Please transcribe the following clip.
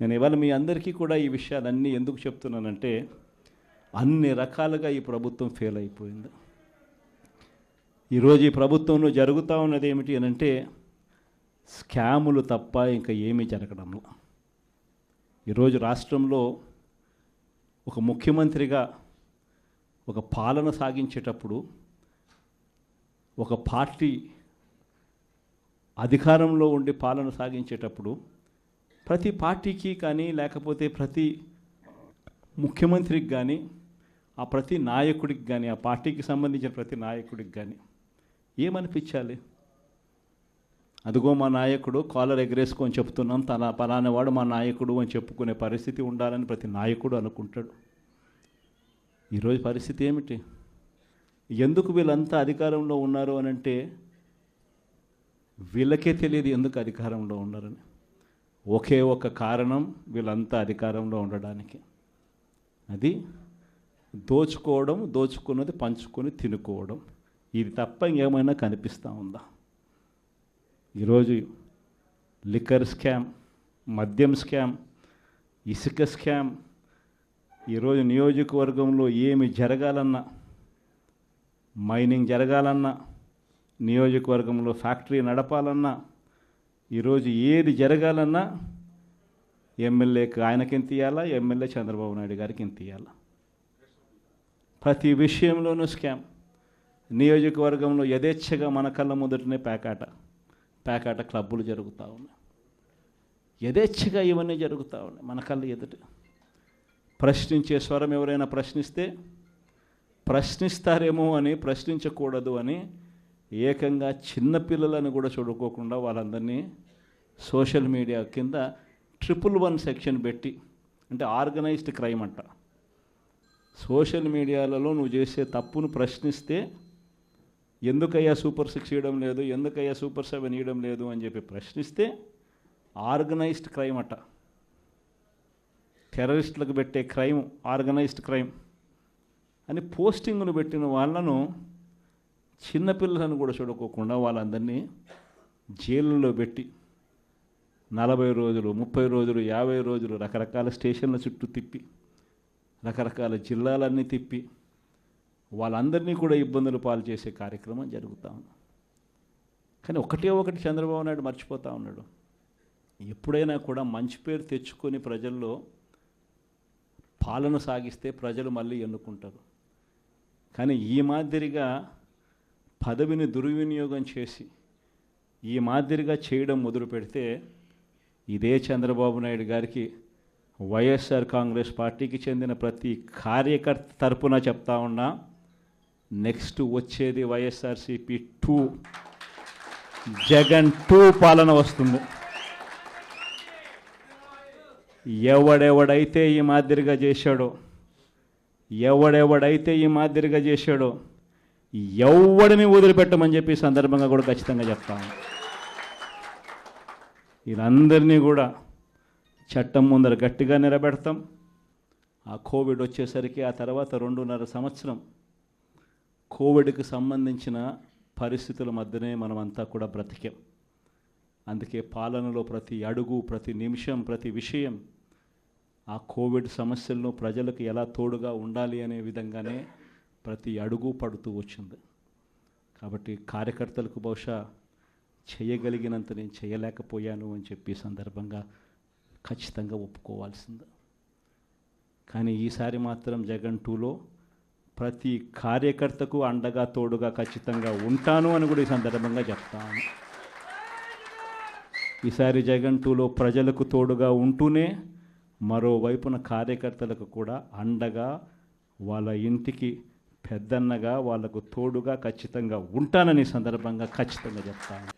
నేను ఇవాళ మీ అందరికీ కూడా ఈ విషయాలన్నీ ఎందుకు చెప్తున్నానంటే, అన్ని రకాలుగా ఈ ప్రభుత్వం ఫెయిల్ అయిపోయింది. ఈరోజు ఈ ప్రభుత్వంలో జరుగుతూ ఉన్నది ఏమిటి అని అంటే, స్కాములు తప్ప ఇంకా ఏమీ జరగడంలో. ఈరోజు రాష్ట్రంలో ఒక ముఖ్యమంత్రిగా ఒక పాలన సాగించేటప్పుడు, ఒక పార్టీ అధికారంలో ఉండి పాలన సాగించేటప్పుడు ప్రతి పార్టీకి కానీ లేకపోతే ప్రతి ముఖ్యమంత్రికి కానీ ఆ ప్రతి నాయకుడికి కానీ ఆ పార్టీకి సంబంధించిన ప్రతి నాయకుడికి కానీ ఏమనిపించాలి? అదిగో మా నాయకుడు కాలర్ ఎగరేసుకొని చెప్తున్నాం, తన పలానావాడు మా నాయకుడు అని చెప్పుకునే పరిస్థితి ఉండాలని ప్రతి నాయకుడు అనుకుంటాడు. ఈరోజు పరిస్థితి ఏమిటి? ఎందుకు వీళ్ళంతా అధికారంలో ఉన్నారు అని అంటే వీళ్ళకే తెలియదు ఎందుకు అధికారంలో ఉన్నారని. ఒకే ఒక కారణం వీళ్ళంతా అధికారంలో ఉండడానికి, అది దోచుకోవడం, దోచుకున్నది పంచుకొని తినుకోవడం. ఇది తప్ప ఇంకేమైనా కనిపిస్తూ ఉందా? ఈరోజు లిక్కర్ స్కామ్, మద్యం స్కామ్, ఇసుక స్కామ్, ఈరోజు నియోజకవర్గంలో ఏమి జరగాలన్నా, మైనింగ్ జరగాలన్నా, నియోజకవర్గంలో ఫ్యాక్టరీ నడపాలన్నా, ఈరోజు ఏది జరగాలన్నా ఎమ్మెల్యేకి ఆయనకి ఎంత ఇవ్వాలా, ఎమ్మెల్యే చంద్రబాబు నాయుడు గారికి ఎంత ఇవ్వాలా. ప్రతి విషయంలోనూ స్కామ్. నియోజకవర్గంలో యథేచ్ఛగా మన కళ్ళ ముందటనే పేకాట క్లబ్బులు జరుగుతూ ఉన్నాయి. యథేచ్ఛగా ఇవన్నీ జరుగుతూ ఉన్నాయి మన కళ్ళ ఎదుట. ప్రశ్నించే స్వరం ఎవరైనా ప్రశ్నిస్తే ప్రశ్నిస్తారేమో అని, ప్రశ్నించకూడదు అని ఏకంగా చిన్నపిల్లలను కూడా చూడుకోకుండా వాళ్ళందరినీ సోషల్ మీడియా కింద 111 సెక్షన్ పెట్టి, అంటే ఆర్గనైజ్డ్ క్రైమ్ అంట. సోషల్ మీడియాలలో నువ్వు చేసే తప్పును ప్రశ్నిస్తే ఎందుకయ్యా సూపర్ 6 ఇవ్వడం లేదు, ఎందుకయ్యా సూపర్ 7 ఇవ్వడం లేదు అని చెప్పి ప్రశ్నిస్తే ఆర్గనైజ్డ్ క్రైమ్ అట. టెర్రరిస్టులకు పెట్టే క్రైమ్ ఆర్గనైజ్డ్ క్రైమ్ అని పోస్టింగ్ను పెట్టిన వాళ్ళను, చిన్నపిల్లలను కూడా చూడుకోకుండా వాళ్ళందరినీ జైళ్ళలో పెట్టి 40 రోజులు, 30 రోజులు, 50 రోజులు రకరకాల స్టేషన్ల చుట్టూ తిప్పి, రకరకాల జిల్లాలన్నీ తిప్పి వాళ్ళందరినీ కూడా ఇబ్బందులు పాలు చేసే కార్యక్రమం జరుగుతూ ఉంది. కానీ ఒకటి చంద్రబాబు నాయుడు మర్చిపోతూ ఉన్నాడు. ఎప్పుడైనా కూడా మంచి పేరు తెచ్చుకొని ప్రజల్లో పాలన సాగిస్తే ప్రజలు మళ్ళీ ఎన్నుకుంటారు. కానీ ఈ మాదిరిగా పదవిని దుర్వినియోగం చేసి ఈ మాదిరిగా చేయడం మొదలు పెడితే ఇదే చంద్రబాబు నాయుడు గారికి వైఎస్ఆర్ కాంగ్రెస్ పార్టీకి చెందిన ప్రతి కార్యకర్త తరపున చెప్తా ఉన్నా, నెక్స్ట్ వచ్చేది వైఎస్ఆర్సీపీ 2, జగన్ 2 పాలన వస్తుంది. ఎవడెవడైతే ఈ మాదిరిగా చేశాడో, ఎవడిని వదిలిపెట్టమని చెప్పి సందర్భంగా కూడా ఖచ్చితంగా చెప్తాను. వీళ్ళందరినీ కూడా చట్టం ముందర గట్టిగా నిలబెడతాం. ఆ కోవిడ్ వచ్చేసరికి ఆ తర్వాత 2.5 సంవత్సరం కోవిడ్కి సంబంధించిన పరిస్థితుల మధ్యనే మనమంతా కూడా బ్రతికాం. అందుకే పాలనలో ప్రతి అడుగు, ప్రతి నిమిషం, ప్రతి విషయం ఆ కోవిడ్ సమస్యలను ప్రజలకు ఎలా తోడుగా ఉండాలి అనే విధంగానే ప్రతి అడుగు పడుతూ వచ్చింది. కాబట్టి కార్యకర్తలకు బహుశా చేయగలిగినంత నేను చేయలేకపోయాను అని చెప్పి సందర్భంగా ఖచ్చితంగా ఒప్పుకోవాల్సింది. కానీ ఈసారి మాత్రం జగన్ 2లో ప్రతి కార్యకర్తకు అండగా తోడుగా ఖచ్చితంగా ఉంటాను అని కూడా ఈ సందర్భంగా చెప్తాను. ఈసారి జగన్ 2లో ప్రజలకు తోడుగా ఉంటూనే మరోవైపున కార్యకర్తలకు కూడా అండగా, వాళ్ళ ఇంటికి పెద్దన్నగా, వాళ్లకు తోడుగా ఖచ్చితంగా ఉంటానని సందర్భంగా ఖచ్చితంగా చెప్తాను.